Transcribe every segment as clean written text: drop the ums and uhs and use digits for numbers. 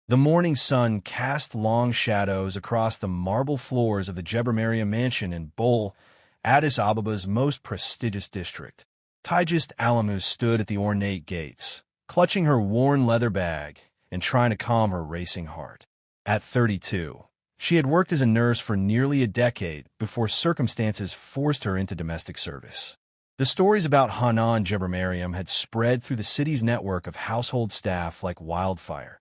The morning sun cast long shadows across the marble floors of the Gebremariam mansion in Bol, Addis Ababa's most prestigious district. Tigist Alamu stood at the ornate gates, clutching her worn leather bag and trying to calm her racing heart. At 32, she had worked as a nurse for nearly a decade before circumstances forced her into domestic service. The stories about Hanan Gebremariam had spread through the city's network of household staff like wildfire.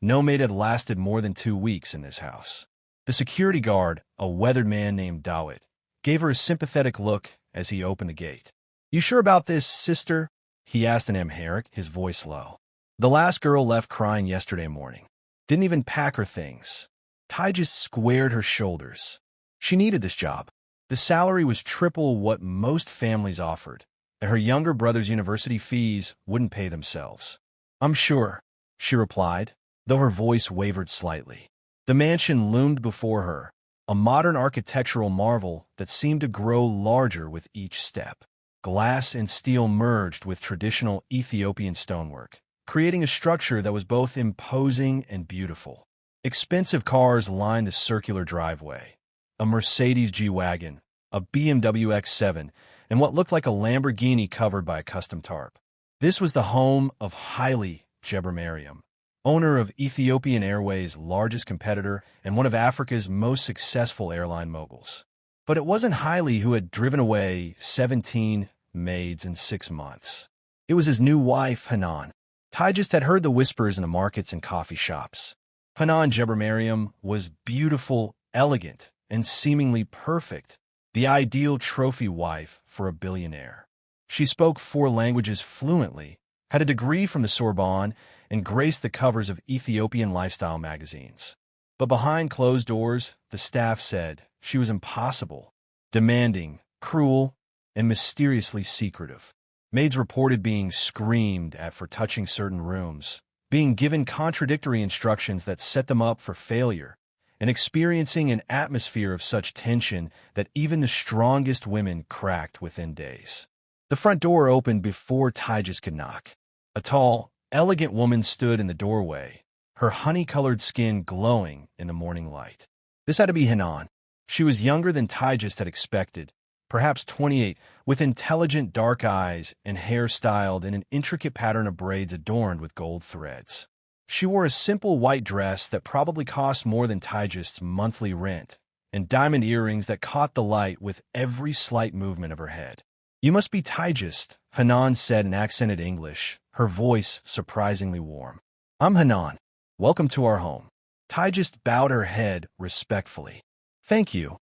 No maid had lasted more than 2 weeks in this house. The security guard, a weathered man named Dawit, gave her a sympathetic look as he opened the gate. "You sure about this, sister?" he asked in Amharic, his voice low. "The last girl left crying yesterday morning. Didn't even pack her things." Tigist squared her shoulders. She needed this job. The salary was triple what most families offered, and her younger brother's university fees wouldn't pay themselves. "I'm sure," she replied, though her voice wavered slightly. The mansion loomed before her, a modern architectural marvel that seemed to grow larger with each step. Glass and steel merged with traditional Ethiopian stonework, creating a structure that was both imposing and beautiful. Expensive cars lined the circular driveway. A Mercedes G-Wagon, a BMW X7, and what looked like a Lamborghini covered by a custom tarp. This was the home of Haile Gebremariam, owner of Ethiopian Airways' largest competitor and one of Africa's most successful airline moguls. But it wasn't Haile who had driven away 17 maids in 6 months. It was his new wife, Hanan. Tigist had heard the whispers in the markets and coffee shops. Hanan Gebremariam was beautiful, elegant, and seemingly perfect, the ideal trophy wife for a billionaire. She spoke 4 languages fluently, had a degree from the Sorbonne, and graced the covers of Ethiopian lifestyle magazines. But behind closed doors, the staff said she was impossible, demanding, cruel, and mysteriously secretive. Maids reported being screamed at for touching certain rooms, being given contradictory instructions that set them up for failure, and experiencing an atmosphere of such tension that even the strongest women cracked within days. The front door opened before Tigist could knock. A tall, elegant woman stood in the doorway, her honey-colored skin glowing in the morning light. This had to be Hanan. She was younger than Tigist had expected, perhaps 28, with intelligent dark eyes and hair styled in an intricate pattern of braids adorned with gold threads. She wore a simple white dress that probably cost more than Tigist's monthly rent, and diamond earrings that caught the light with every slight movement of her head. "You must be Tigist," Hanan said in accented English, her voice surprisingly warm. "I'm Hanan. Welcome to our home." Tigist bowed her head respectfully. "Thank you,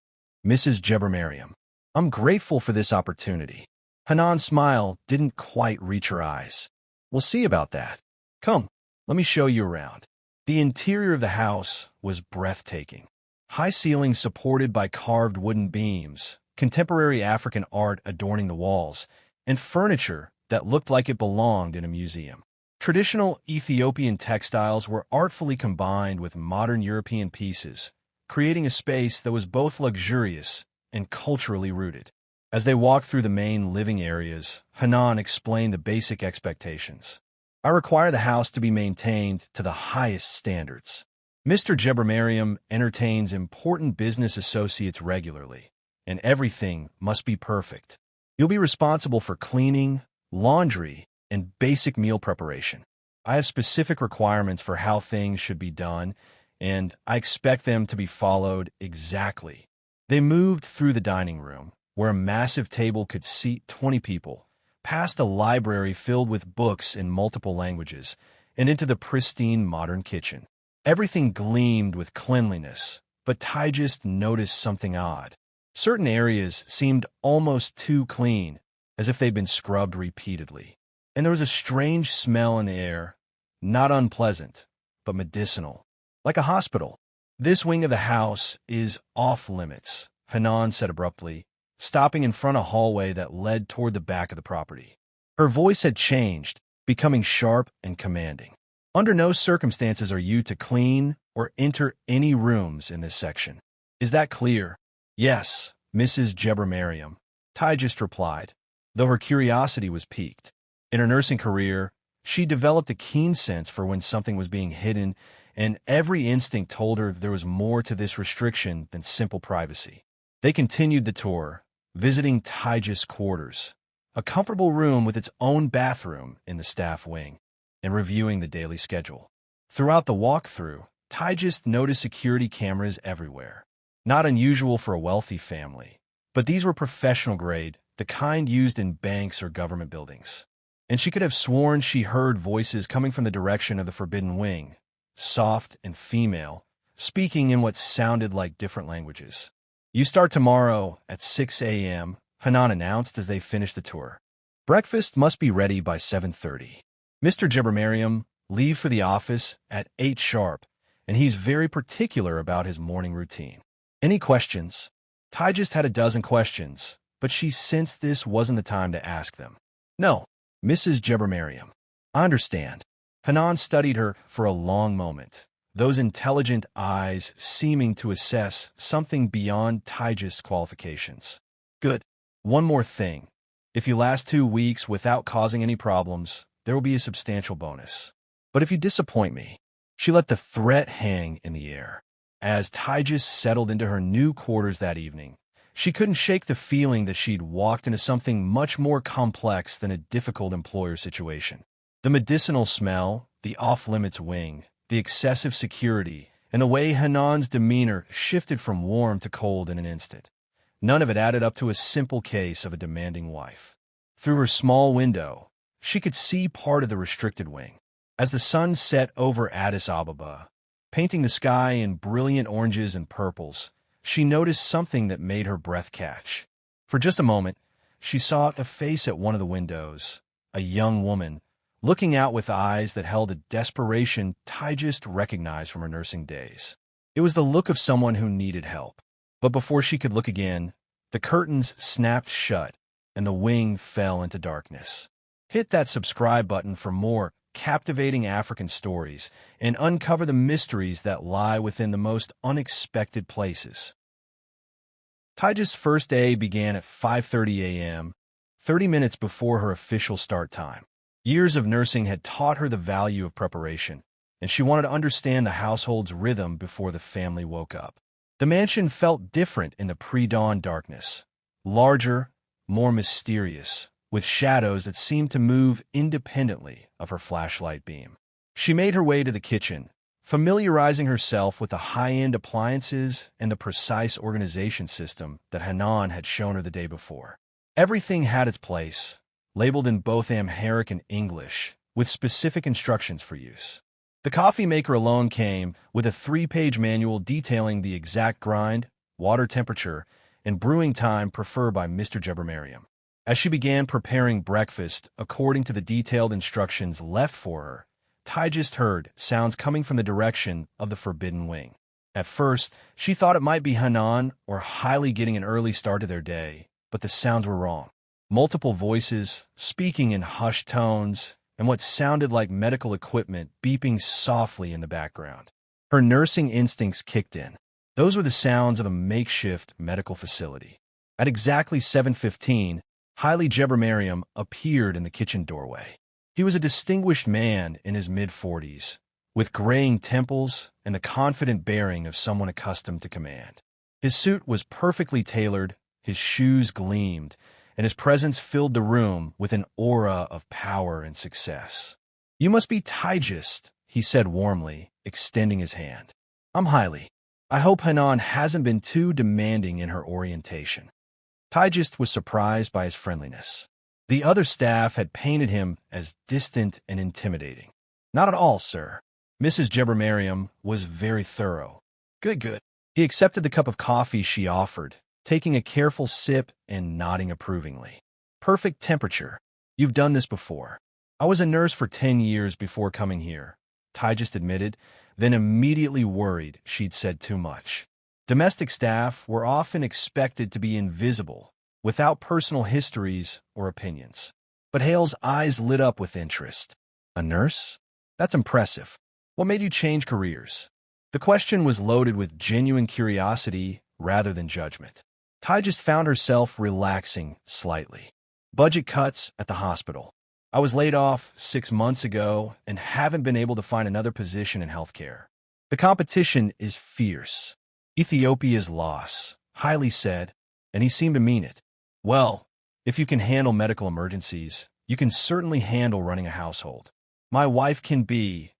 Mrs. Gebremariam. I'm grateful for this opportunity." Hanan's smile didn't quite reach her eyes. "We'll see about that. Come, let me show you around." The interior of the house was breathtaking. High ceilings supported by carved wooden beams, contemporary African art adorning the walls, and furniture that looked like it belonged in a museum. Traditional Ethiopian textiles were artfully combined with modern European pieces, creating a space that was both luxurious and culturally rooted. As they walked through the main living areas, Hanan explained the basic expectations. "I require the house to be maintained to the highest standards. Mr. Gebremariam entertains important business associates regularly, and everything must be perfect. You'll be responsible for cleaning, laundry, and basic meal preparation. I have specific requirements for how things should be done, and I expect them to be followed exactly." They moved through the dining room, where a massive table could seat 20 people, past a library filled with books in multiple languages, and into the pristine modern kitchen. Everything gleamed with cleanliness, but Tigist noticed something odd. Certain areas seemed almost too clean, as if they'd been scrubbed repeatedly. And there was a strange smell in the air, not unpleasant, but medicinal, like a hospital. "This wing of the house is off-limits," Hanan said abruptly, stopping in front of a hallway that led toward the back of the property. Her voice had changed, becoming sharp and commanding. "Under no circumstances are you to clean or enter any rooms in this section. Is that clear?" "Yes, Mrs. Gebremariam," Tigist replied, though her curiosity was piqued. In her nursing career, she developed a keen sense for when something was being hidden and every instinct told her there was more to this restriction than simple privacy. They continued the tour, visiting Tigist's quarters, a comfortable room with its own bathroom in the staff wing, and reviewing the daily schedule. Throughout the walkthrough, Tigist noticed security cameras everywhere. Not unusual for a wealthy family, but these were professional grade, the kind used in banks or government buildings. And she could have sworn she heard voices coming from the direction of the Forbidden Wing, soft and female, speaking in what sounded like different languages. "You start tomorrow at 6 a.m., Hanan announced as they finished the tour. "Breakfast must be ready by 7:30. Mr. Gebremariam leave for the office at 8 sharp, and he's very particular about his morning routine. Any questions?" Tigist had a dozen questions, but she sensed this wasn't the time to ask them. "No, Mrs. Gebremariam. I understand." Hanan studied her for a long moment, those intelligent eyes seeming to assess something beyond Tigist's qualifications. "Good. One more thing. If you last 2 weeks without causing any problems, there will be a substantial bonus. But if you disappoint me," she let the threat hang in the air. As Tigist settled into her new quarters that evening, she couldn't shake the feeling that she'd walked into something much more complex than a difficult employer situation. The medicinal smell, the off-limits wing, the excessive security, and the way Hanan's demeanor shifted from warm to cold in an instant. None of it added up to a simple case of a demanding wife. Through her small window, she could see part of the restricted wing. As the sun set over Addis Ababa, painting the sky in brilliant oranges and purples, she noticed something that made her breath catch. For just a moment, she saw the face at one of the windows, a young woman, looking out with eyes that held a desperation Tigist recognized from her nursing days. It was the look of someone who needed help. But before she could look again, the curtains snapped shut and the wing fell into darkness. Hit that subscribe button for more captivating African stories and uncover the mysteries that lie within the most unexpected places. Tigist's first day began at 5:30 a.m., 30 minutes before her official start time. Years of nursing had taught her the value of preparation, and she wanted to understand the household's rhythm before the family woke up. The mansion felt different in the pre-dawn darkness, larger, more mysterious, with shadows that seemed to move independently of her flashlight beam. She made her way to the kitchen, familiarizing herself with the high-end appliances and the precise organization system that Hanan had shown her the day before. Everything had its place, labeled in both Amharic and English, with specific instructions for use. The coffee maker alone came with a 3-page manual detailing the exact grind, water temperature, and brewing time preferred by Mr. Gebremariam. As she began preparing breakfast according to the detailed instructions left for her, Tigist heard sounds coming from the direction of the Forbidden Wing. At first, she thought it might be Hanan or Haile getting an early start to their day, but the sounds were wrong. Multiple voices, speaking in hushed tones, and what sounded like medical equipment beeping softly in the background. Her nursing instincts kicked in. Those were the sounds of a makeshift medical facility. At exactly 7:15, Haile Gebremariam appeared in the kitchen doorway. He was a distinguished man in his mid-40s, with graying temples and the confident bearing of someone accustomed to command. His suit was perfectly tailored, his shoes gleamed, and his presence filled the room with an aura of power and success. "You must be Tigist," he said warmly, extending his hand. "I'm Haile. I hope Hanan hasn't been too demanding in her orientation." Tigist was surprised by his friendliness. The other staff had painted him as distant and intimidating. "Not at all, sir." Mrs. Gebremariam was very thorough. Good. He accepted the cup of coffee she offered, taking a careful sip and nodding approvingly. "Perfect temperature. You've done this before." "I was a nurse for 10 years before coming here," Tigist admitted, then immediately worried she'd said too much. Domestic staff were often expected to be invisible, without personal histories or opinions. But Haile's eyes lit up with interest. "A nurse? That's impressive. What made you change careers?" The question was loaded with genuine curiosity rather than judgment. Tigist found herself relaxing slightly. "Budget cuts at the hospital. I was laid off 6 months ago and haven't been able to find another position in healthcare." The competition is fierce. Ethiopia's loss, Haile said, and he seemed to mean it. Well, if you can handle medical emergencies, you can certainly handle running a household. My wife can be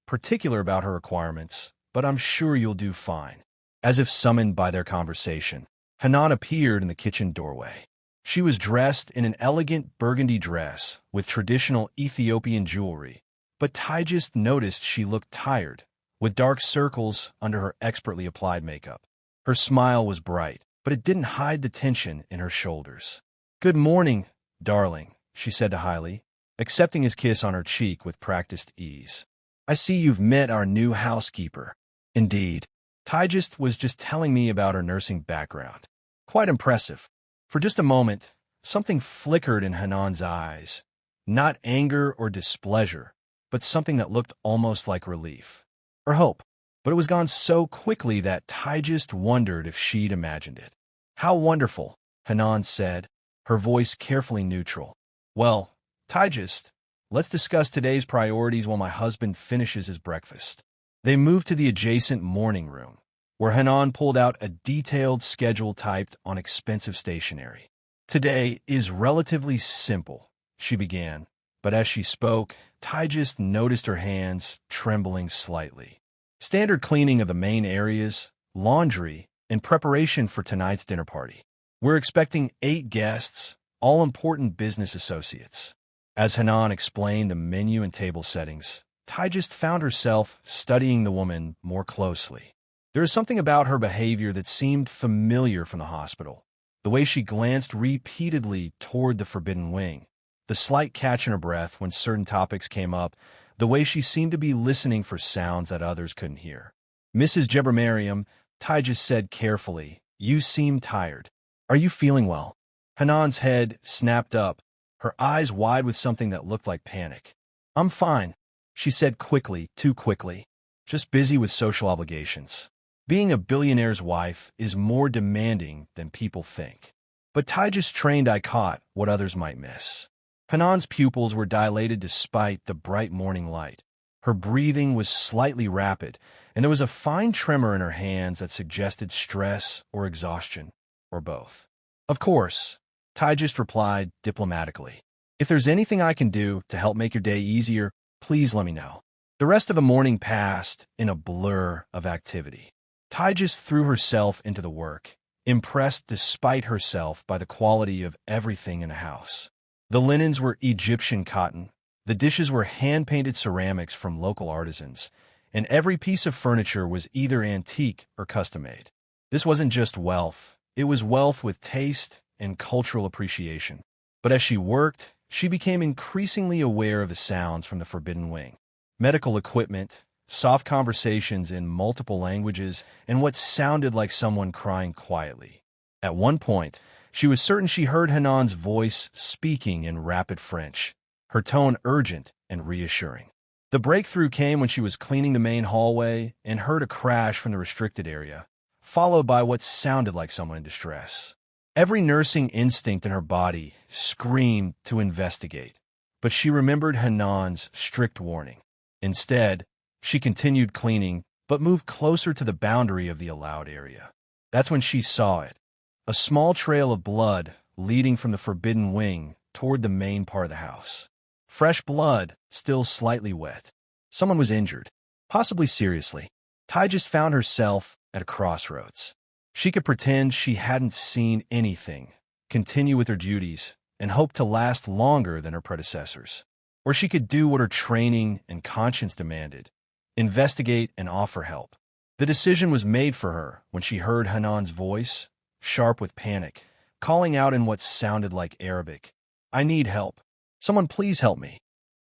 particular about her requirements, but I'm sure you'll do fine. As if summoned by their conversation, Hanan appeared in the kitchen doorway. She was dressed in an elegant burgundy dress with traditional Ethiopian jewelry, but Tigist noticed she looked tired, with dark circles under her expertly applied makeup. Her smile was bright, but it didn't hide the tension in her shoulders. "Good morning, darling," she said to Haile, accepting his kiss on her cheek with practiced ease. "I see you've met our new housekeeper." Indeed, Tigist was just telling me about her nursing background. Quite impressive. For just a moment, something flickered in Hanan's eyes. Not anger or displeasure, but something that looked almost like relief. Or hope. But it was gone so quickly that Tigist wondered if she'd imagined it. "How wonderful," Hanan said, her voice carefully neutral. "Well, Tigist, let's discuss today's priorities while my husband finishes his breakfast." They moved to the adjacent morning room, where Hanan pulled out a detailed schedule typed on expensive stationery. "Today is relatively simple," she began, but as she spoke, Tigist noticed her hands trembling slightly. "Standard cleaning of the main areas, laundry, and preparation for tonight's dinner party. We're expecting 8 guests, all important business associates." As Hanan explained the menu and table settings, Tigist found herself studying the woman more closely. There was something about her behavior that seemed familiar from the hospital. The way she glanced repeatedly toward the forbidden wing, the slight catch in her breath when certain topics came up, the way she seemed to be listening for sounds that others couldn't hear. "Mrs. Gebremariam," Tigist said carefully, "you seem tired. Are you feeling well?" Hanan's head snapped up, her eyes wide with something that looked like panic. "I'm fine," she said quickly, too quickly. "Just busy with social obligations. Being a billionaire's wife is more demanding than people think." But Tigist's trained eye caught what others might miss. Hanan's pupils were dilated despite the bright morning light. Her breathing was slightly rapid, and there was a fine tremor in her hands that suggested stress or exhaustion, or both. "Of course," Tigist replied diplomatically. "If there's anything I can do to help make your day easier, please let me know." The rest of the morning passed in a blur of activity. Tigist threw herself into the work, impressed despite herself by the quality of everything in the house. The linens were Egyptian cotton, the dishes were hand-painted ceramics from local artisans, and every piece of furniture was either antique or custom-made. This wasn't just wealth, it was wealth with taste and cultural appreciation. But as she worked, she became increasingly aware of the sounds from the forbidden wing. Medical equipment, soft conversations in multiple languages, and what sounded like someone crying quietly. At one point, she was certain she heard Hanan's voice speaking in rapid French, her tone urgent and reassuring. The breakthrough came when she was cleaning the main hallway and heard a crash from the restricted area, followed by what sounded like someone in distress. Every nursing instinct in her body screamed to investigate, but she remembered Hanan's strict warning. Instead, she continued cleaning, but moved closer to the boundary of the allowed area. That's when she saw it. A small trail of blood leading from the forbidden wing toward the main part of the house. Fresh blood, still slightly wet. Someone was injured, possibly seriously. Tigist found herself at a crossroads. She could pretend she hadn't seen anything, continue with her duties, and hope to last longer than her predecessors. Or she could do what her training and conscience demanded, investigate and offer help. The decision was made for her when she heard Hanan's voice, sharp with panic, calling out in what sounded like Arabic. "I need help. Someone please help me."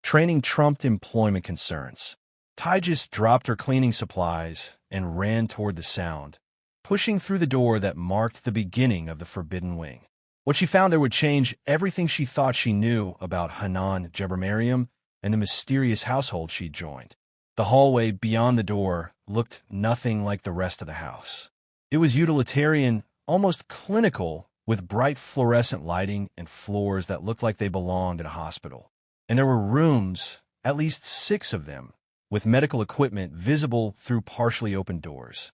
Training trumped employment concerns. Tigist dropped her cleaning supplies and ran toward the sound, pushing through the door that marked the beginning of the forbidden wing. What she found there would change everything she thought she knew about Haile Gebremariam and the mysterious household she'd joined. The hallway beyond the door looked nothing like the rest of the house. It was utilitarian, almost clinical, with bright fluorescent lighting and floors that looked like they belonged in a hospital. And there were rooms, at least 6 of them, with medical equipment visible through partially open doors.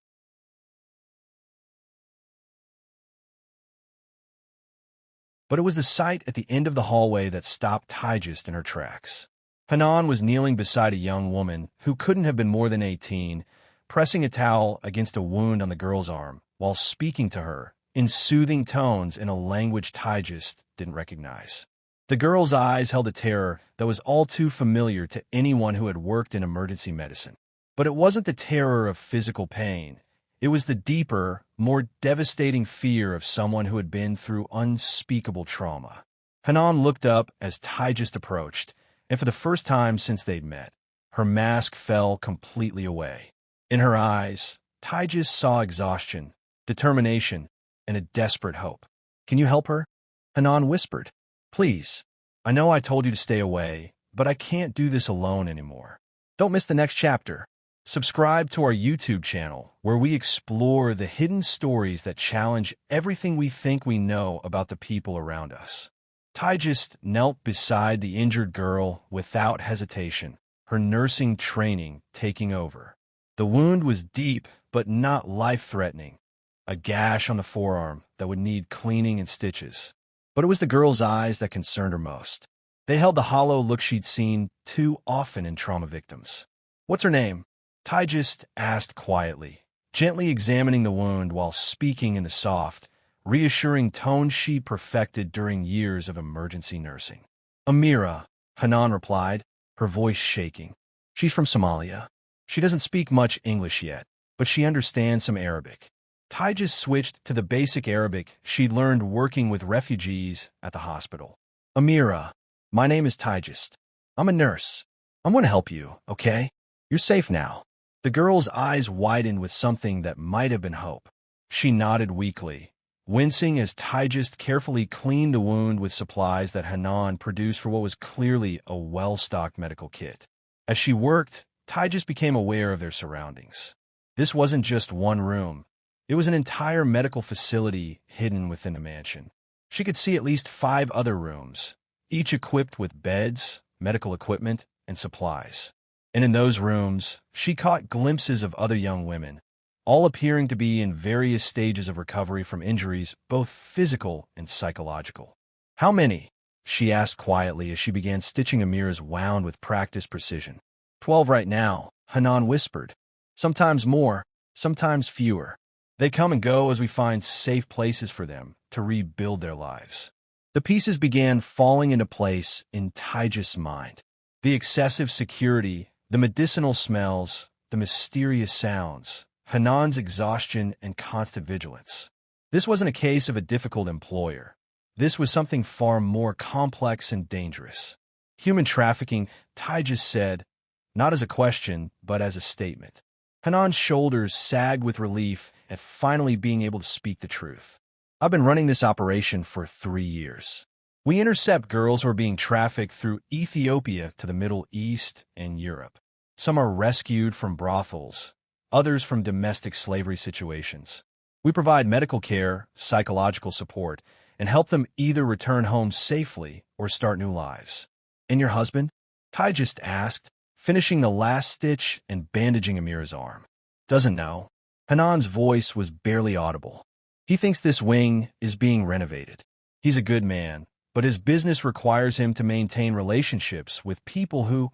But it was the sight at the end of the hallway that stopped Tigist in her tracks. Hanan was kneeling beside a young woman who couldn't have been more than 18, pressing a towel against a wound on the girl's arm while speaking to her in soothing tones in a language Tigist didn't recognize. The girl's eyes held a terror that was all too familiar to anyone who had worked in emergency medicine. But it wasn't the terror of physical pain. It was the deeper, more devastating fear of someone who had been through unspeakable trauma. Hanan looked up as Tigist approached, and for the first time since they'd met, her mask fell completely away. In her eyes, Tigist saw exhaustion, determination, and a desperate hope. "Can you help her?" Hanan whispered. "Please. I know I told you to stay away, but I can't do this alone anymore. Don't miss the next chapter. Subscribe to our YouTube channel, where we explore the hidden stories that challenge everything we think we know about the people around us." Tigist knelt beside the injured girl without hesitation, her nursing training taking over. The wound was deep, but not life-threatening. A gash on the forearm that would need cleaning and stitches. But it was the girl's eyes that concerned her most. They held the hollow look she'd seen too often in trauma victims. "What's her name?" Tigist asked quietly, gently examining the wound while speaking in the soft, reassuring tone she perfected during years of emergency nursing. "Amira," Hanan replied, her voice shaking. "She's from Somalia. She doesn't speak much English yet, but she understands some Arabic." Tigist switched to the basic Arabic she'd learned working with refugees at the hospital. "Amira, my name is Tigist. I'm a nurse. I'm going to help you, okay? You're safe now." The girl's eyes widened with something that might have been hope. She nodded weakly, wincing as Tigist carefully cleaned the wound with supplies that Hanan produced for what was clearly a well-stocked medical kit. As she worked, Tigist became aware of their surroundings. This wasn't just one room. It was an entire medical facility hidden within the mansion. She could see at least 5 other rooms, each equipped with beds, medical equipment, and supplies. And in those rooms, she caught glimpses of other young women, all appearing to be in various stages of recovery from injuries, both physical and psychological. "How many?" she asked quietly as she began stitching Amira's wound with practiced precision. 12 right now," Hanan whispered. "Sometimes more, sometimes fewer. They come and go as we find safe places for them to rebuild their lives." The pieces began falling into place in Tigist's mind. The excessive security, the medicinal smells, the mysterious sounds, Hanan's exhaustion and constant vigilance. This wasn't a case of a difficult employer. This was something far more complex and dangerous. Human trafficking, Tigist said, not as a question, but as a statement. Hanan's shoulders sagged with relief at finally being able to speak the truth. "I've been running this operation for 3 years. We intercept girls who are being trafficked through Ethiopia to the Middle East and Europe. Some are rescued from brothels, others from domestic slavery situations. We provide medical care, psychological support, and help them either return home safely or start new lives." "And your husband?" Tigist asked, finishing the last stitch and bandaging Amira's arm. "Doesn't know." Hanan's voice was barely audible. "He thinks this wing is being renovated. He's a good man, but his business requires him to maintain relationships with people who,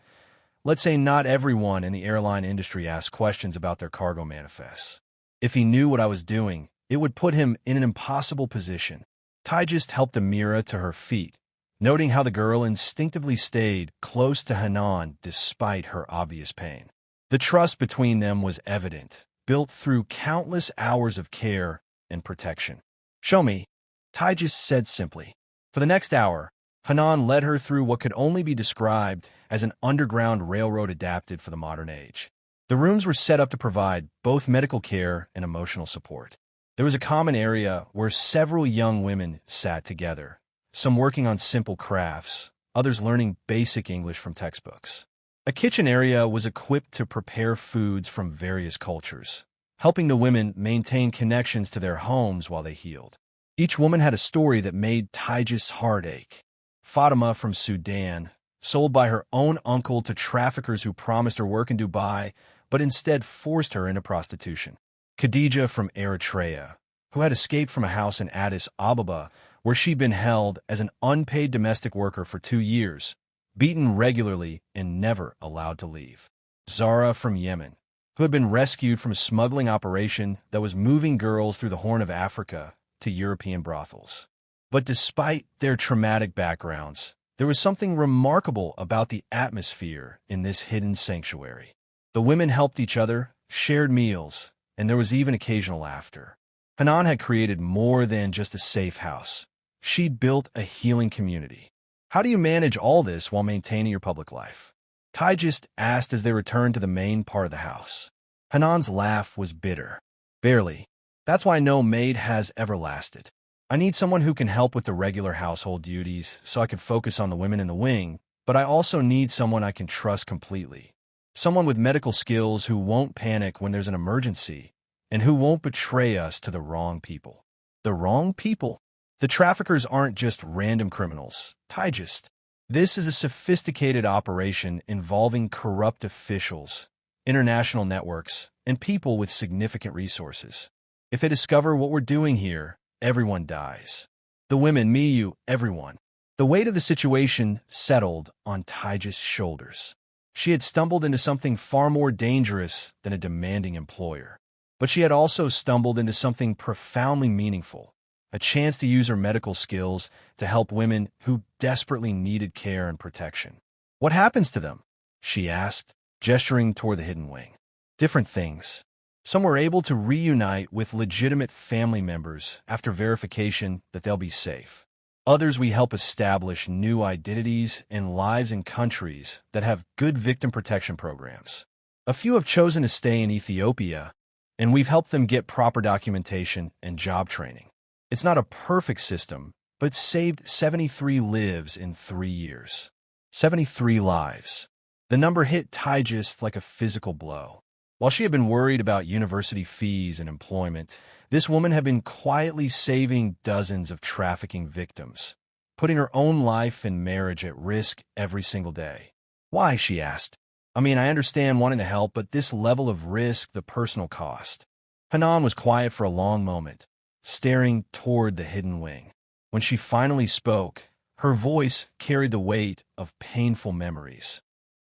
let's say not everyone in the airline industry asks questions about their cargo manifests. If he knew what I was doing, it would put him in an impossible position." Tigist helped Amira to her feet, noting how the girl instinctively stayed close to Hanan despite her obvious pain. The trust between them was evident, built through countless hours of care and protection. "Show me," Tigist said simply. For the next hour, Hanan led her through what could only be described as an underground railroad adapted for the modern age. The rooms were set up to provide both medical care and emotional support. There was a common area where several young women sat together, some working on simple crafts, others learning basic English from textbooks. A kitchen area was equipped to prepare foods from various cultures, helping the women maintain connections to their homes while they healed. Each woman had a story that made Tigist's heart ache. Fatima from Sudan, sold by her own uncle to traffickers who promised her work in Dubai, but instead forced her into prostitution. Khadija from Eritrea, who had escaped from a house in Addis Ababa, where she'd been held as an unpaid domestic worker for 2 years, beaten regularly and never allowed to leave. Zara from Yemen, who had been rescued from a smuggling operation that was moving girls through the Horn of Africa to European brothels. But despite their traumatic backgrounds, there was something remarkable about the atmosphere in this hidden sanctuary. The women helped each other, shared meals, and there was even occasional laughter. Hanan had created more than just a safe house. She'd built a healing community. How do you manage all this while maintaining your public life? Tigist asked as they returned to the main part of the house. Hanan's laugh was bitter. Barely. That's why no maid has ever lasted. I need someone who can help with the regular household duties so I can focus on the women in the wing, but I also need someone I can trust completely. Someone with medical skills who won't panic when there's an emergency and who won't betray us to the wrong people. The wrong people? The traffickers aren't just random criminals. Tigist. This is a sophisticated operation involving corrupt officials, international networks, and people with significant resources. If they discover what we're doing here, everyone dies. The women, me, you, everyone. The weight of the situation settled on Tigist's shoulders. She had stumbled into something far more dangerous than a demanding employer. But she had also stumbled into something profoundly meaningful, a chance to use her medical skills to help women who desperately needed care and protection. What happens to them? She asked, gesturing toward the hidden wing. Different things. Some were able to reunite with legitimate family members after verification that they'll be safe. Others we help establish new identities and lives in countries that have good victim protection programs. A few have chosen to stay in Ethiopia, and we've helped them get proper documentation and job training. It's not a perfect system, but saved 73 lives in 3 years. 73 lives. The number hit Tigist like a physical blow. While she had been worried about university fees and employment, this woman had been quietly saving dozens of trafficking victims, putting her own life and marriage at risk every single day. Why, she asked. I mean, I understand wanting to help, but this level of risk, the personal cost. Hanan was quiet for a long moment, staring toward the hidden wing. When she finally spoke, her voice carried the weight of painful memories.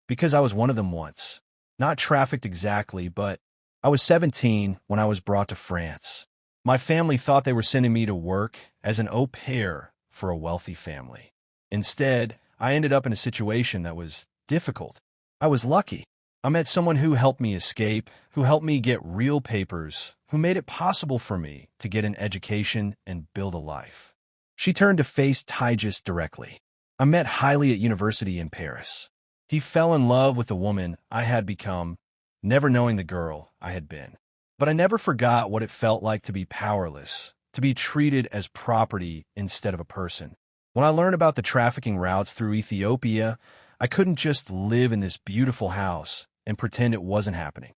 Because I was one of them once. Not trafficked exactly, but I was 17 when I was brought to France. My family thought they were sending me to work as an au pair for a wealthy family. Instead, I ended up in a situation that was difficult. I was lucky. I met someone who helped me escape, who helped me get real papers, who made it possible for me to get an education and build a life. She turned to face Tigist directly. I met Haile at university in Paris. He fell in love with the woman I had become, never knowing the girl I had been. But I never forgot what it felt like to be powerless, to be treated as property instead of a person. When I learned about the trafficking routes through Ethiopia, I couldn't just live in this beautiful house and pretend it wasn't happening.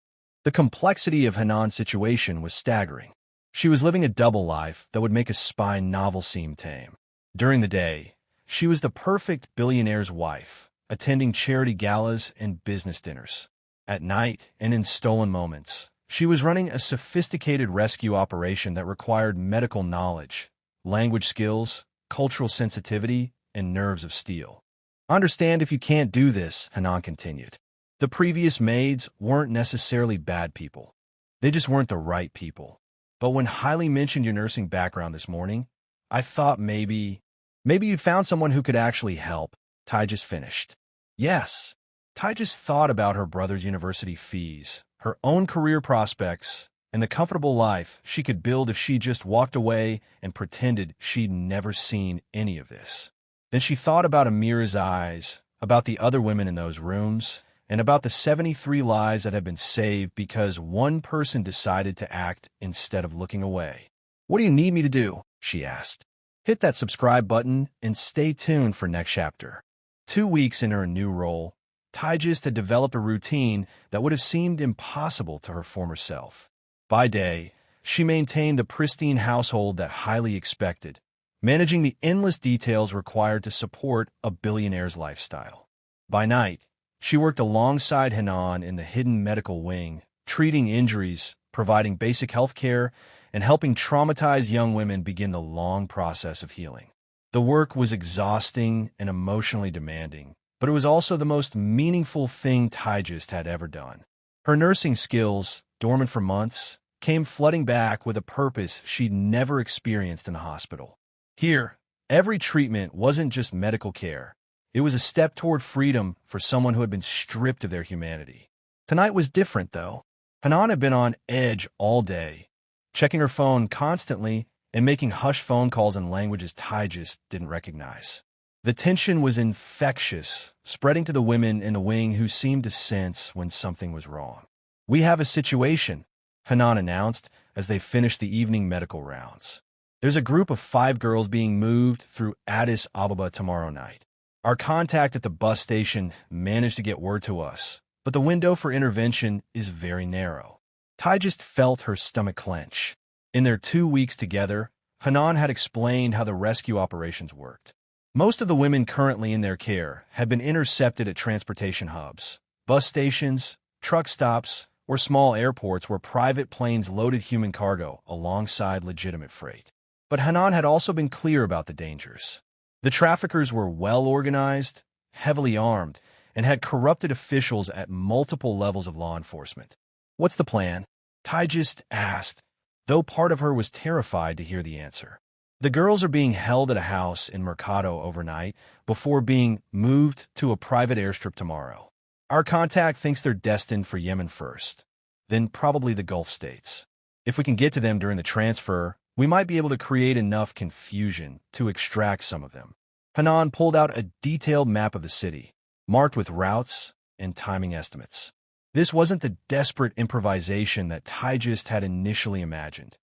The complexity of Hanan's situation was staggering. She was living a double life that would make a spy novel seem tame. During the day, she was the perfect billionaire's wife, attending charity galas and business dinners. At night, and in stolen moments, she was running a sophisticated rescue operation that required medical knowledge, language skills, cultural sensitivity, and nerves of steel. Understand if you can't do this, Hanan continued. The previous maids weren't necessarily bad people. They just weren't the right people. But when Haile mentioned your nursing background this morning, I thought maybe you'd found someone who could actually help. Tigist finished. Yes. Tigist thought about her brother's university fees, her own career prospects, and the comfortable life she could build if she just walked away and pretended she'd never seen any of this. Then she thought about Amira's eyes, about the other women in those rooms, and about the 73 lives that had been saved because one person decided to act instead of looking away. What do you need me to do? She asked. Hit that subscribe button and stay tuned for next chapter. 2 weeks in her new role, Tigist had developed a routine that would have seemed impossible to her former self. By day, she maintained the pristine household that Haile expected, managing the endless details required to support a billionaire's lifestyle. By night, she worked alongside Hanan in the hidden medical wing, treating injuries, providing basic health care, and helping traumatized young women begin the long process of healing. The work was exhausting and emotionally demanding, but it was also the most meaningful thing Tigist had ever done. Her nursing skills, dormant for months, came flooding back with a purpose she'd never experienced in the hospital. Here, every treatment wasn't just medical care. It was a step toward freedom for someone who had been stripped of their humanity. Tonight was different, though. Hanan had been on edge all day, checking her phone constantly and making hushed phone calls in languages Tigist didn't recognize. The tension was infectious, spreading to the women in the wing who seemed to sense when something was wrong. "We have a situation," Hanan announced as they finished the evening medical rounds. "There's a group of 5 girls being moved through Addis Ababa tomorrow night. Our contact at the bus station managed to get word to us, but the window for intervention is very narrow." Tigist felt her stomach clench. In their 2 weeks together, Hanan had explained how the rescue operations worked. Most of the women currently in their care had been intercepted at transportation hubs, bus stations, truck stops, or small airports where private planes loaded human cargo alongside legitimate freight. But Hanan had also been clear about the dangers. The traffickers were well-organized, heavily armed, and had corrupted officials at multiple levels of law enforcement. "What's the plan?" Tigist asked, though part of her was terrified to hear the answer. "The girls are being held at a house in Mercado overnight before being moved to a private airstrip tomorrow. Our contact thinks they're destined for Yemen first, then probably the Gulf states. If we can get to them during the transfer, we might be able to create enough confusion to extract some of them." Hanan pulled out a detailed map of the city, marked with routes and timing estimates. This wasn't the desperate improvisation that Tigist had initially imagined.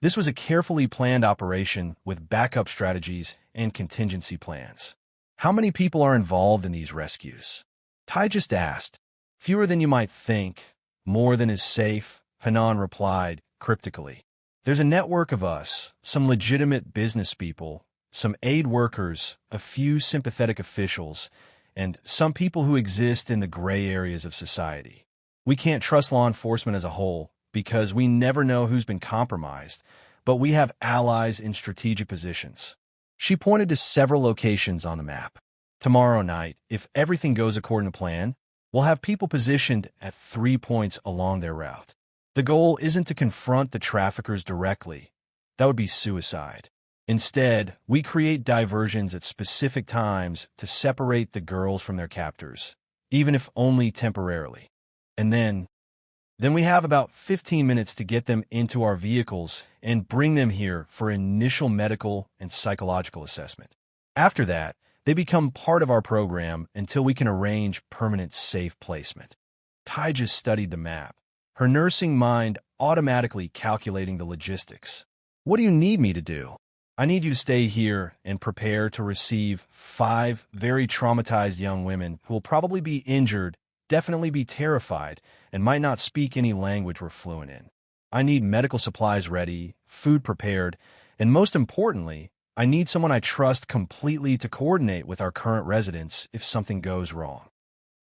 This was a carefully planned operation with backup strategies and contingency plans. "How many people are involved in these rescues?" Tigist asked. "Fewer than you might think, more than is safe," Hanan replied cryptically. "There's a network of us, some legitimate business people, some aid workers, a few sympathetic officials, and some people who exist in the gray areas of society. We can't trust law enforcement as a whole because we never know who's been compromised, but we have allies in strategic positions." She pointed to several locations on the map. "Tomorrow night, if everything goes according to plan, we'll have people positioned at 3 points along their route. The goal isn't to confront the traffickers directly. That would be suicide. Instead, we create diversions at specific times to separate the girls from their captors, even if only temporarily. And then we have about 15 minutes to get them into our vehicles and bring them here for initial medical and psychological assessment. After that, they become part of our program until we can arrange permanent safe placement." Tigist studied the map, her nursing mind automatically calculating the logistics. "What do you need me to do?" "I need you to stay here and prepare to receive 5 very traumatized young women who will probably be injured, definitely be terrified, and might not speak any language we're fluent in. I need medical supplies ready, food prepared, and most importantly, I need someone I trust completely to coordinate with our current residents if something goes wrong."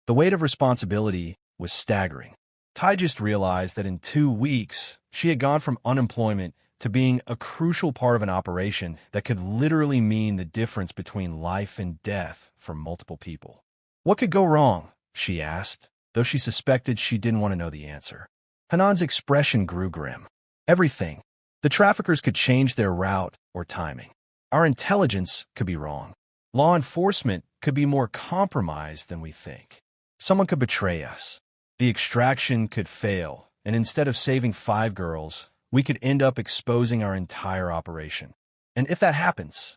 The weight of responsibility was staggering. Tigist realized that in 2 weeks, she had gone from unemployment to being a crucial part of an operation that could literally mean the difference between life and death for multiple people. "What could go wrong?" she asked, though she suspected she didn't want to know the answer. Hanan's expression grew grim. "Everything. The traffickers could change their route or timing. Our intelligence could be wrong. Law enforcement could be more compromised than we think. Someone could betray us. The extraction could fail, and instead of saving 5 girls, we could end up exposing our entire operation. And if that happens,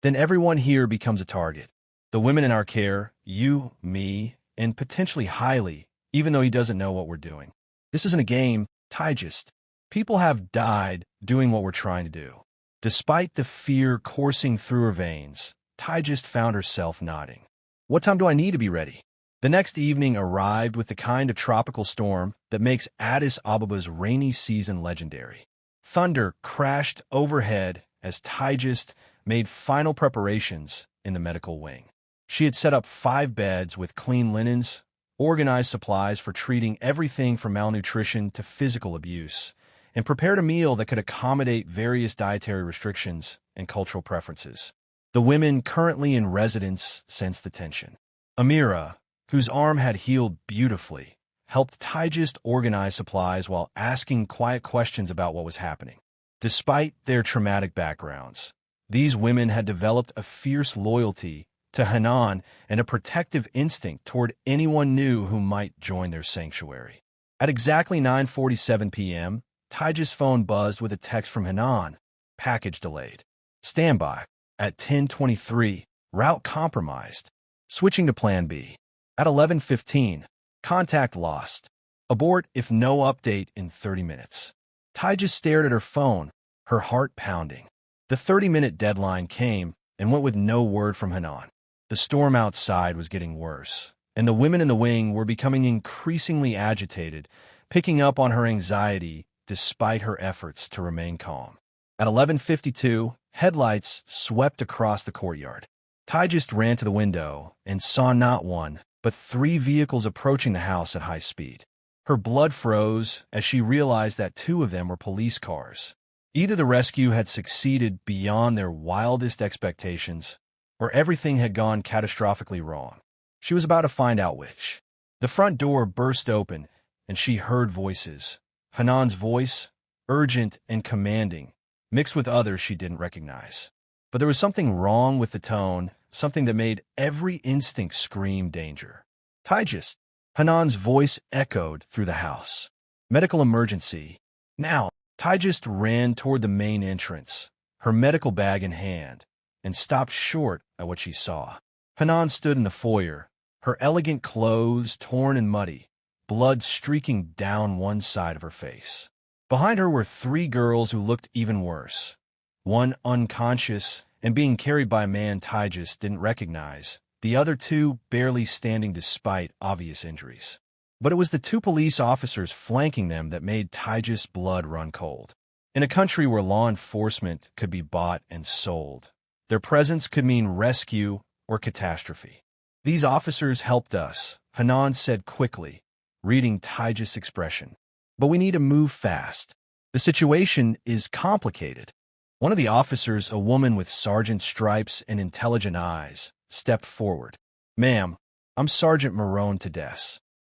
then everyone here becomes a target. The women in our care, you, me, and potentially Haile, even though he doesn't know what we're doing. This isn't a game, Tigist. People have died doing what we're trying to do." Despite the fear coursing through her veins, Tigist found herself nodding. "What time do I need to be ready?" The next evening arrived with the kind of tropical storm that makes Addis Ababa's rainy season legendary. Thunder crashed overhead as Tigist made final preparations in the medical wing. She had set up 5 beds with clean linens, organized supplies for treating everything from malnutrition to physical abuse, and prepared a meal that could accommodate various dietary restrictions and cultural preferences. The women currently in residence sensed the tension. Amira, whose arm had healed beautifully, helped Tigist organize supplies while asking quiet questions about what was happening. Despite their traumatic backgrounds, these women had developed a fierce loyalty to Hanan and a protective instinct toward anyone new who might join their sanctuary. At exactly 9:47 p.m., Tigist's phone buzzed with a text from Hanan. Package delayed. Standby. At 10:23, route compromised. Switching to Plan B. At 11:15, contact lost. Abort if no update in 30 minutes. Tigist stared at her phone, her heart pounding. The 30-minute deadline came and went with no word from Hanan. The storm outside was getting worse, and the women in the wing were becoming increasingly agitated, picking up on her anxiety despite her efforts to remain calm. At 11:52, headlights swept across the courtyard. Tigist ran to the window and saw not one, but 3 vehicles approaching the house at high speed. Her blood froze as she realized that 2 of them were police cars. Either the rescue had succeeded beyond their wildest expectations, or everything had gone catastrophically wrong. She was about to find out which. The front door burst open, and she heard voices. Hanan's voice, urgent and commanding, mixed with others she didn't recognize. But there was something wrong with the tone, something that made every instinct scream danger. Tigist! Hanan's voice echoed through the house. Medical emergency. Now! Tigist ran toward the main entrance, her medical bag in hand, and stopped short at what she saw. Hanan stood in the foyer, her elegant clothes torn and muddy, blood streaking down one side of her face. Behind her were 3 girls who looked even worse. One unconscious and being carried by a man Tigist didn't recognize, the other 2 barely standing despite obvious injuries. But it was the 2 police officers flanking them that made Tigist's blood run cold. In a country where law enforcement could be bought and sold, their presence could mean rescue or catastrophe. These officers helped us, Hanan said quickly, reading Tigist's expression. But we need to move fast. The situation is complicated. One of the officers, a woman with sergeant stripes and intelligent eyes, stepped forward. Ma'am, I'm Sergeant Maid Did.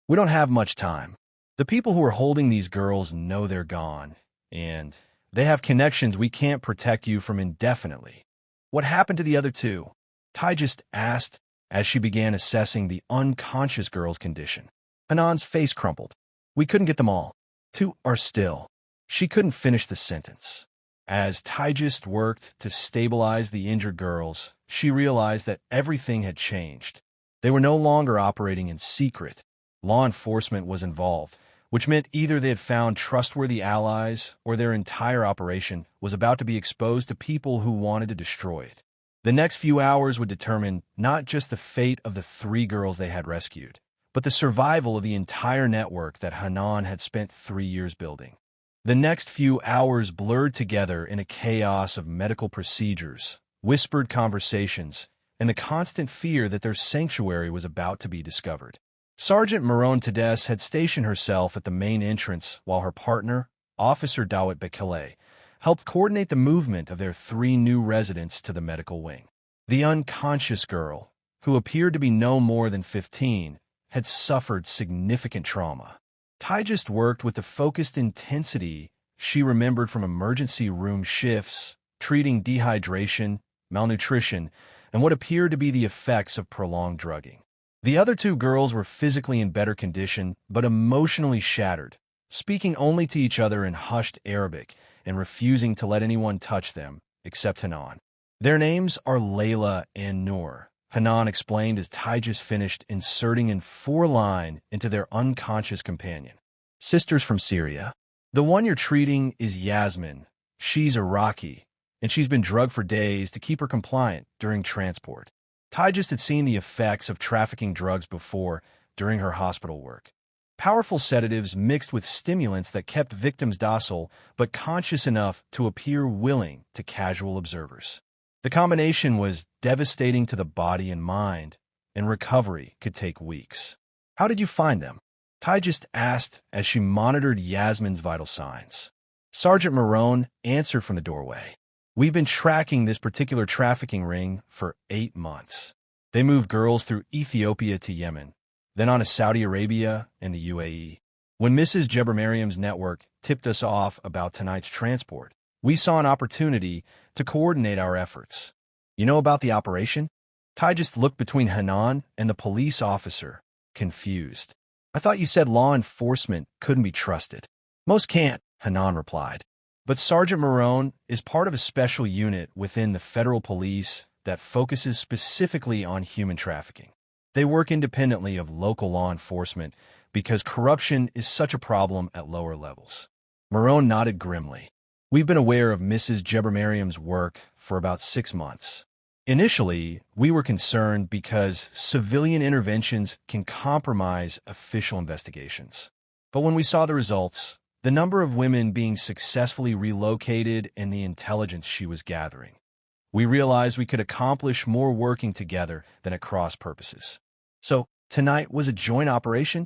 We don't have much time. The people who are holding these girls know they're gone, and they have connections we can't protect you from indefinitely. What happened to the other 2? Tigist asked as she began assessing the unconscious girl's condition. Hanan's face crumpled. We couldn't get them all. 2 are still. She couldn't finish the sentence. As Tigist worked to stabilize the injured girls, she realized that everything had changed. They were no longer operating in secret. Law enforcement was involved, which meant either they had found trustworthy allies or their entire operation was about to be exposed to people who wanted to destroy it. The next few hours would determine not just the fate of the 3 girls they had rescued, but the survival of the entire network that Hanan had spent 3 years building. The next few hours blurred together in a chaos of medical procedures, whispered conversations, and the constant fear that their sanctuary was about to be discovered. Sergeant Maid Did had stationed herself at the main entrance while her partner, Officer Dawit Bekele, helped coordinate the movement of their 3 new residents to the medical wing. The unconscious girl, who appeared to be no more than 15, had suffered significant trauma. Tigist worked with the focused intensity she remembered from emergency room shifts, treating dehydration, malnutrition, and what appeared to be the effects of prolonged drugging. The other 2 girls were physically in better condition, but emotionally shattered, speaking only to each other in hushed Arabic and refusing to let anyone touch them, except Hanan. Their names are Layla and Noor, Hanan explained as Tigist finished inserting in 4 lines into their unconscious companion. Sisters from Syria. The one you're treating is Yasmin. She's Iraqi, and she's been drugged for days to keep her compliant during transport. Tigist had seen the effects of trafficking drugs before during her hospital work. Powerful sedatives mixed with stimulants that kept victims docile but conscious enough to appear willing to casual observers. The combination was devastating to the body and mind, and recovery could take weeks. How did you find them? Tigist asked as she monitored Yasmin's vital signs. Sergeant Marone answered from the doorway. We've been tracking this particular trafficking ring for 8 months. They move girls through Ethiopia to Yemen, then on to Saudi Arabia and the UAE. When Mrs. Gebremariam's network tipped us off about tonight's transport, we saw an opportunity to coordinate our efforts. You know about the operation? Tigist looked between Hanan and the police officer, confused. I thought you said law enforcement couldn't be trusted. Most can't, Hanan replied. But Sergeant Marone is part of a special unit within the federal police that focuses specifically on human trafficking. They work independently of local law enforcement because corruption is such a problem at lower levels. Marone nodded grimly. We've been aware of Mrs. Gebremariam's work for about 6 months. Initially, we were concerned because civilian interventions can compromise official investigations. But when we saw the results, the number of women being successfully relocated and the intelligence she was gathering, we realized we could accomplish more working together than at cross purposes. So, tonight was a joint operation?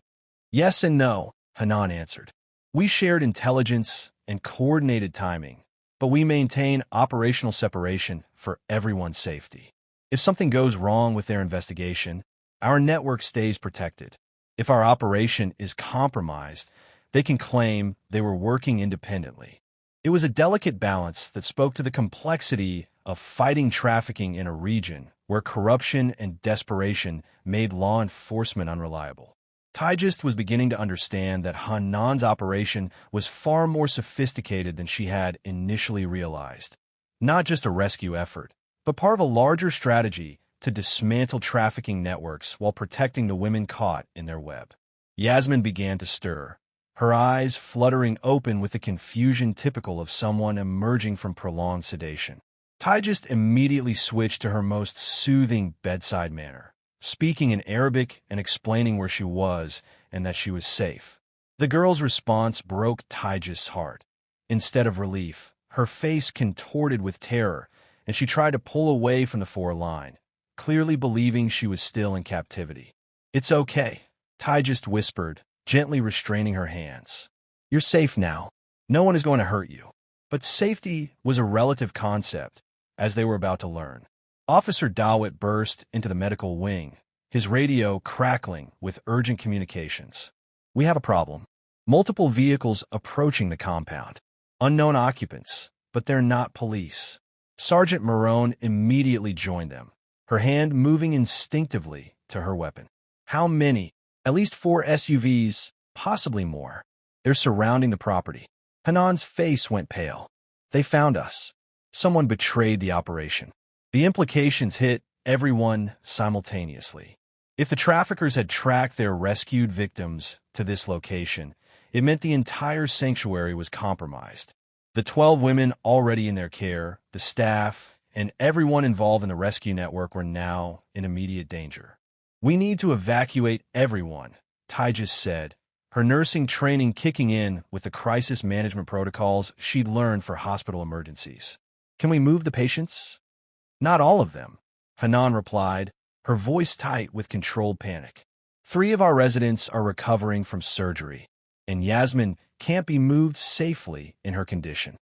Yes and no, Hanan answered. We shared intelligence and coordinated timing, but we maintain operational separation for everyone's safety. If something goes wrong with their investigation, our network stays protected. If our operation is compromised, they can claim they were working independently. It was a delicate balance that spoke to the complexity of fighting trafficking in a region where corruption and desperation made law enforcement unreliable. Tigist was beginning to understand that Hanan's operation was far more sophisticated than she had initially realized. Not just a rescue effort, but part of a larger strategy to dismantle trafficking networks while protecting the women caught in their web. Yasmin began to stir, her eyes fluttering open with the confusion typical of someone emerging from prolonged sedation. Tigist immediately switched to her most soothing bedside manner, speaking in Arabic and explaining where she was and that she was safe. The girl's response broke Tigist's heart. Instead of relief, her face contorted with terror, and she tried to pull away from the line, clearly believing she was still in captivity. It's okay, Tigist whispered, gently restraining her hands. You're safe now. No one is going to hurt you. But safety was a relative concept, as they were about to learn. Officer Dawit burst into the medical wing, his radio crackling with urgent communications. We have a problem. Multiple vehicles approaching the compound. Unknown occupants, but they're not police. Sergeant Marone immediately joined them, her hand moving instinctively to her weapon. How many? At least 4 SUVs, possibly more. They're surrounding the property. Hanan's face went pale. They found us. Someone betrayed the operation. The implications hit everyone simultaneously. If the traffickers had tracked their rescued victims to this location, it meant the entire sanctuary was compromised. The 12 women already in their care, the staff, and everyone involved in the rescue network were now in immediate danger. We need to evacuate everyone, Tigist said, her nursing training kicking in with the crisis management protocols she'd learned for hospital emergencies. Can we move the patients? Not all of them, Hanan replied, her voice tight with controlled panic. 3 of our residents are recovering from surgery, and Yasmin can't be moved safely in her condition.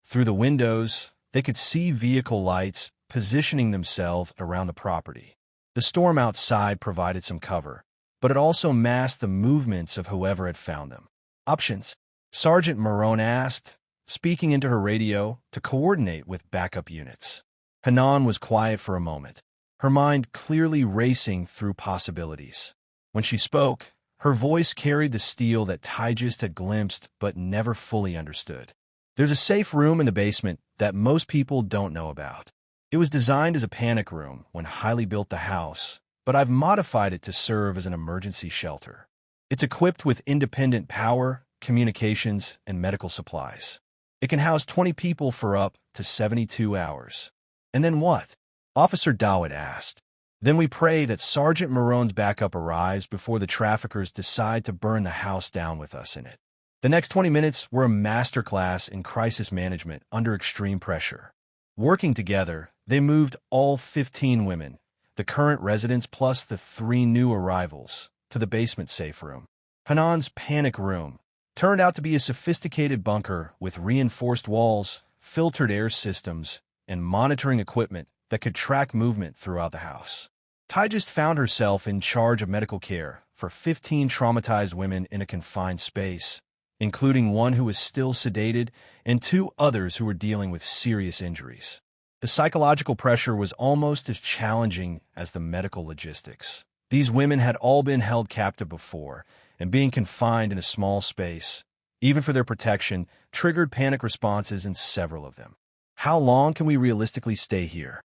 Through the windows, they could see vehicle lights positioning themselves around the property. The storm outside provided some cover, but it also masked the movements of whoever had found them. Options? Sergeant Marone asked, speaking into her radio to coordinate with backup units. Hanan was quiet for a moment, her mind clearly racing through possibilities. When she spoke, her voice carried the steel that Tigist had glimpsed but never fully understood. There's a safe room in the basement that most people don't know about. It was designed as a panic room when Haile built the house, but I've modified it to serve as an emergency shelter. It's equipped with independent power, communications, and medical supplies. It can house 20 people for up to 72 hours. And then what? Officer Dawit asked. Then we pray that Sergeant Marone's backup arrives before the traffickers decide to burn the house down with us in it. The next 20 minutes were a masterclass in crisis management under extreme pressure. Working together, they moved all 15 women, the current residents plus the 3 new arrivals, to the basement safe room. Hanan's panic room turned out to be a sophisticated bunker with reinforced walls, filtered air systems, and monitoring equipment that could track movement throughout the house. Tigist found herself in charge of medical care for 15 traumatized women in a confined space, including one who was still sedated and 2 others who were dealing with serious injuries. The psychological pressure was almost as challenging as the medical logistics. These women had all been held captive before, and being confined in a small space, even for their protection, triggered panic responses in several of them. How long can we realistically stay here?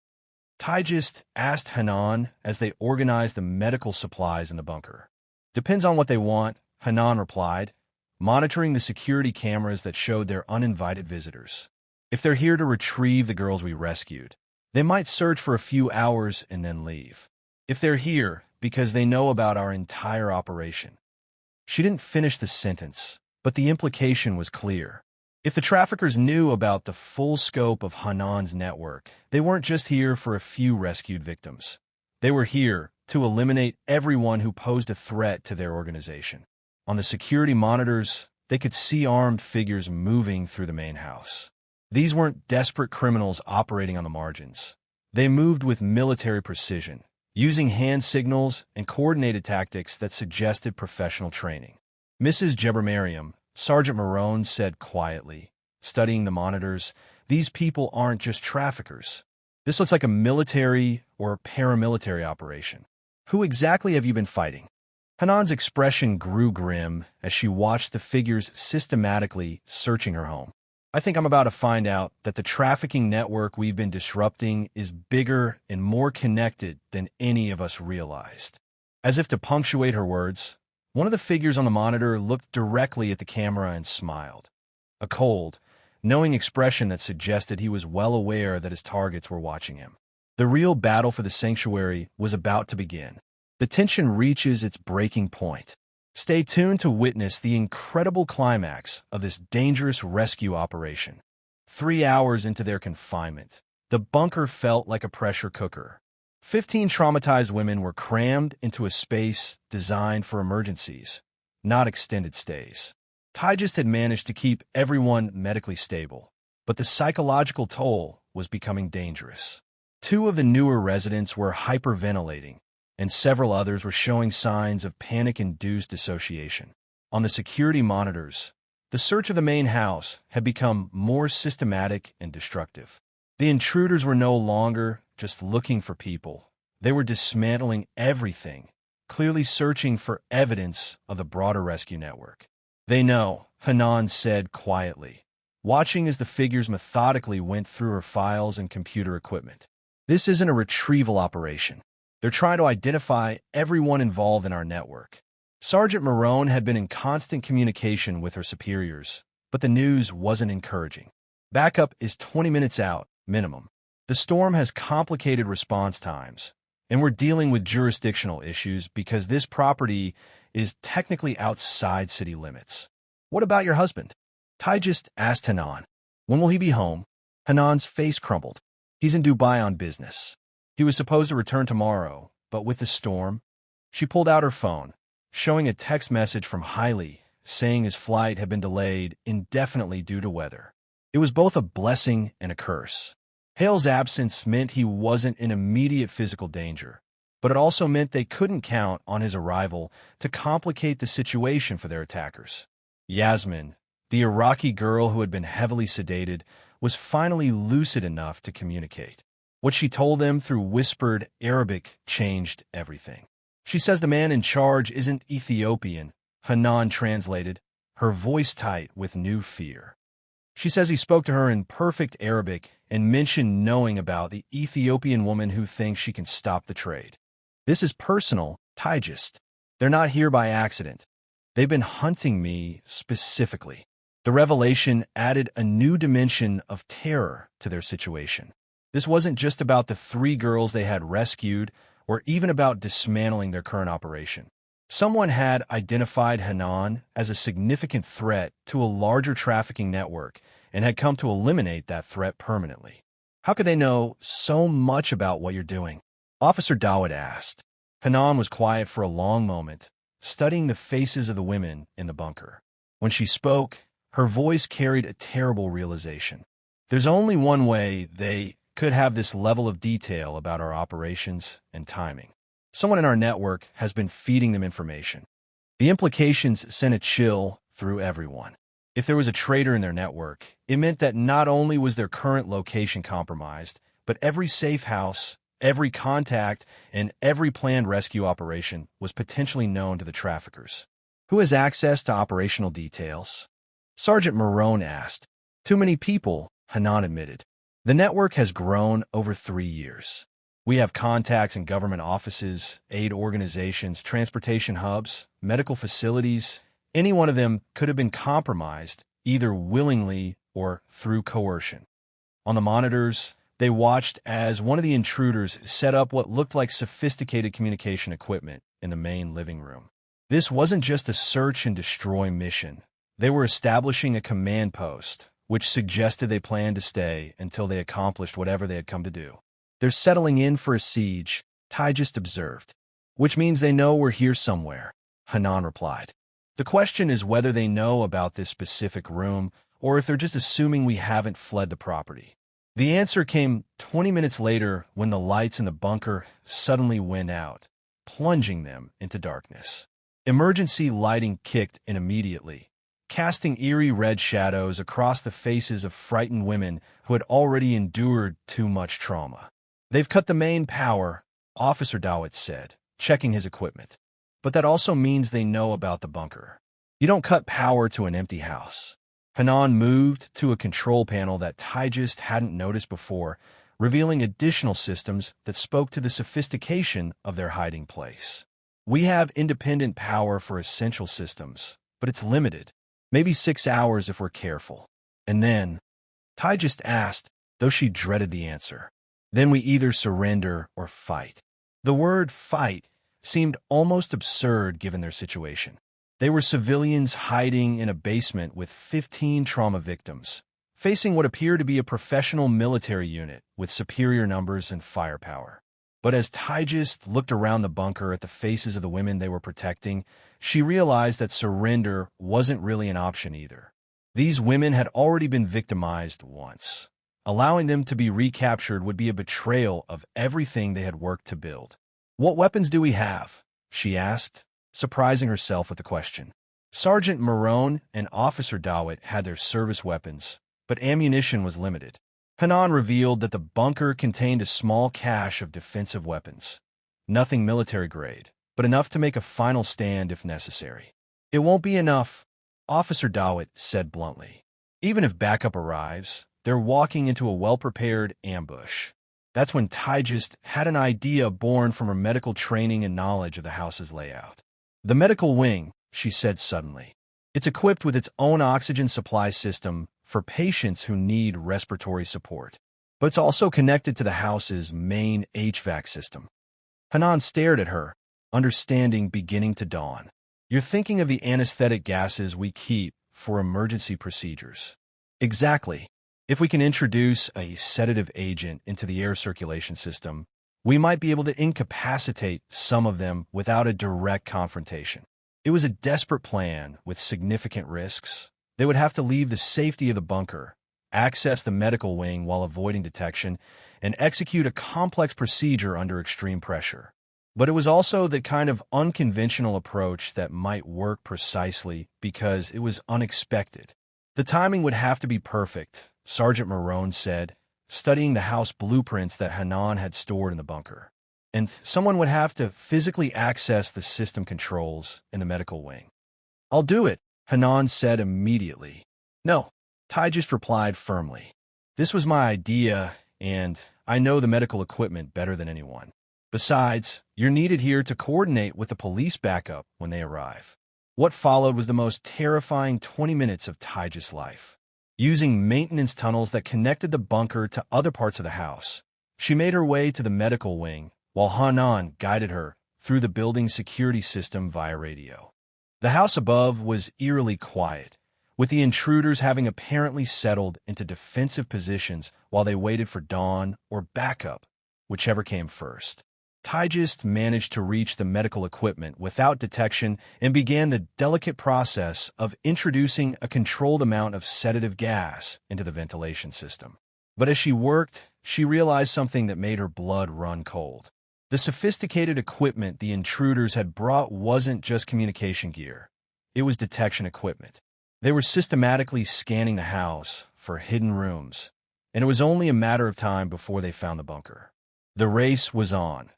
Tigist asked Hanan as they organized the medical supplies in the bunker. Depends on what they want, Hanan replied, monitoring the security cameras that showed their uninvited visitors. If they're here to retrieve the girls we rescued, they might search for a few hours and then leave. If they're here because they know about our entire operation. She didn't finish the sentence, but the implication was clear. If the traffickers knew about the full scope of Hanan's network, they weren't just here for a few rescued victims. They were here to eliminate everyone who posed a threat to their organization. On the security monitors, they could see armed figures moving through the main house. These weren't desperate criminals operating on the margins. They moved with military precision, using hand signals and coordinated tactics that suggested professional training. Mrs. Gebremariam, Sergeant Marone said quietly, studying the monitors, "These people aren't just traffickers. This looks like a military or paramilitary operation. Who exactly have you been fighting?" Hanan's expression grew grim as she watched the figures systematically searching her home. "I think I'm about to find out that the trafficking network we've been disrupting is bigger and more connected than any of us realized." As if to punctuate her words, one of the figures on the monitor looked directly at the camera and smiled. A cold, knowing expression that suggested he was well aware that his targets were watching him. The real battle for the sanctuary was about to begin. The tension reaches its breaking point. Stay tuned to witness the incredible climax of this dangerous rescue operation. 3 hours into their confinement, the bunker felt like a pressure cooker. 15 traumatized women were crammed into a space designed for emergencies, not extended stays. Tigist had managed to keep everyone medically stable, but the psychological toll was becoming dangerous. 2 of the newer residents were hyperventilating, and several others were showing signs of panic-induced dissociation. On the security monitors, the search of the main house had become more systematic and destructive. The intruders were no longer just looking for people. They were dismantling everything, clearly searching for evidence of the broader rescue network. "They know," Hanan said quietly, watching as the figures methodically went through her files and computer equipment. "This isn't a retrieval operation. They're trying to identify everyone involved in our network." Sergeant Marone had been in constant communication with her superiors, but the news wasn't encouraging. "Backup is 20 minutes out, minimum. The storm has complicated response times, and we're dealing with jurisdictional issues because this property is technically outside city limits." "What about your husband?" Tigist asked Hanan. "When will he be home?" Hanan's face crumbled. "He's in Dubai on business. He was supposed to return tomorrow, but with the storm..." She pulled out her phone, showing a text message from Haile saying his flight had been delayed indefinitely due to weather. It was both a blessing and a curse. Haile's absence meant he wasn't in immediate physical danger, but it also meant they couldn't count on his arrival to complicate the situation for their attackers. Yasmin, the Iraqi girl who had been heavily sedated, was finally lucid enough to communicate. What she told them through whispered Arabic changed everything. "She says the man in charge isn't Ethiopian," Hanan translated, her voice tight with new fear. "She says he spoke to her in perfect Arabic and mentioned knowing about the Ethiopian woman who thinks she can stop the trade. This is personal, Tigist. They're not here by accident. They've been hunting me specifically." The revelation added a new dimension of terror to their situation. This wasn't just about the 3 girls they had rescued, or even about dismantling their current operation. Someone had identified Hanan as a significant threat to a larger trafficking network and had come to eliminate that threat permanently. "How could they know so much about what you're doing?" Officer Dawit asked. Hanan was quiet for a long moment, studying the faces of the women in the bunker. When she spoke, her voice carried a terrible realization. There's only one way they could have this level of detail about our operations and timing. Someone in our network has been feeding them information. The implications sent a chill through everyone. If there was a traitor in their network, it meant that not only was their current location compromised, but every safe house, every contact, and every planned rescue operation was potentially known to the traffickers. Who has access to operational details? Sergeant Marone asked. Too many people, Hanan admitted. The network has grown over 3 years. We have contacts in government offices, aid organizations, transportation hubs, medical facilities. Any one of them could have been compromised, either willingly or through coercion. On the monitors, they watched as one of the intruders set up what looked like sophisticated communication equipment in the main living room. This wasn't just a search and destroy mission. They were establishing a command post, which suggested they planned to stay until they accomplished whatever they had come to do. They're settling in for a siege, Tigist observed. Which means they know we're here somewhere, Hanan replied. The question is whether they know about this specific room or if they're just assuming we haven't fled the property. The answer came 20 minutes later when the lights in the bunker suddenly went out, plunging them into darkness. Emergency lighting kicked in immediately, casting eerie red shadows across the faces of frightened women who had already endured too much trauma. They've cut the main power, Officer Dawit said, checking his equipment. But that also means they know about the bunker. You don't cut power to an empty house. Hanan moved to a control panel that Tigist hadn't noticed before, revealing additional systems that spoke to the sophistication of their hiding place. We have independent power for essential systems, but it's limited. Maybe 6 hours if we're careful. And then, Tigist asked, though she dreaded the answer. Then we either surrender or fight. The word fight seemed almost absurd given their situation. They were civilians hiding in a basement with 15 trauma victims, facing what appeared to be a professional military unit with superior numbers and firepower. But as Tigist looked around the bunker at the faces of the women they were protecting, she realized that surrender wasn't really an option either. These women had already been victimized once. Allowing them to be recaptured would be a betrayal of everything they had worked to build. What weapons do we have? She asked, surprising herself with the question. Sergeant Marone and Officer Dawit had their service weapons, but ammunition was limited. Hanan revealed that the bunker contained a small cache of defensive weapons. Nothing military grade, but enough to make a final stand if necessary. It won't be enough, Officer Dawit said bluntly. Even if backup arrives, they're walking into a well-prepared ambush. That's when Tigist had an idea born from her medical training and knowledge of the house's layout. The medical wing, she said suddenly. It's equipped with its own oxygen supply system for patients who need respiratory support. But it's also connected to the house's main HVAC system. Hanan stared at her, understanding beginning to dawn. You're thinking of the anesthetic gases we keep for emergency procedures. Exactly. If we can introduce a sedative agent into the air circulation system, we might be able to incapacitate some of them without a direct confrontation. It was a desperate plan with significant risks. They would have to leave the safety of the bunker, access the medical wing while avoiding detection, and execute a complex procedure under extreme pressure. But it was also the kind of unconventional approach that might work precisely because it was unexpected. The timing would have to be perfect, Sergeant Marone said, studying the house blueprints that Hanan had stored in the bunker. And someone would have to physically access the system controls in the medical wing. I'll do it, Hanan said immediately. No, Tigist replied firmly. This was my idea, and I know the medical equipment better than anyone. Besides, you're needed here to coordinate with the police backup when they arrive. What followed was the most terrifying 20 minutes of Tigist's life. Using maintenance tunnels that connected the bunker to other parts of the house, she made her way to the medical wing, while Hanan guided her through the building's security system via radio. The house above was eerily quiet, with the intruders having apparently settled into defensive positions while they waited for dawn or backup, whichever came first. Tigist managed to reach the medical equipment without detection and began the delicate process of introducing a controlled amount of sedative gas into the ventilation system. But as she worked, she realized something that made her blood run cold. The sophisticated equipment the intruders had brought wasn't just communication gear. It was detection equipment. They were systematically scanning the house for hidden rooms, and it was only a matter of time before they found the bunker. The race was on.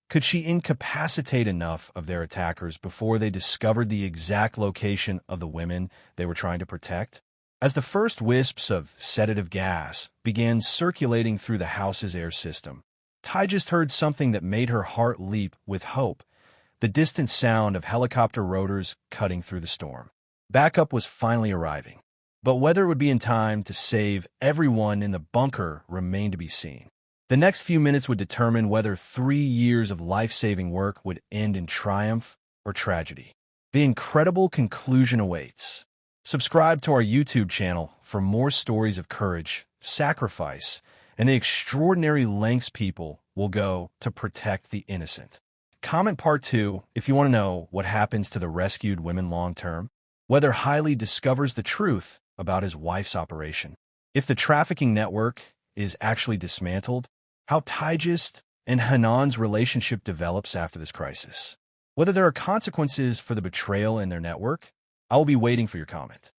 Could she incapacitate enough of their attackers before they discovered the exact location of the women they were trying to protect? As the first wisps of sedative gas began circulating through the house's air system, Tigist heard something that made her heart leap with hope, the distant sound of helicopter rotors cutting through the storm. Backup was finally arriving, but whether it would be in time to save everyone in the bunker remained to be seen. The next few minutes would determine whether 3 years of life-saving work would end in triumph or tragedy. The incredible conclusion awaits. Subscribe to our YouTube channel for more stories of courage, sacrifice, and the extraordinary lengths people will go to protect the innocent. Comment part 2 if you want to know what happens to the rescued women long-term, whether Haile discovers the truth about his wife's operation, if the trafficking network is actually dismantled, how Tigist and Hanan's relationship develops after this crisis, whether there are consequences for the betrayal in their network. I will be waiting for your comment.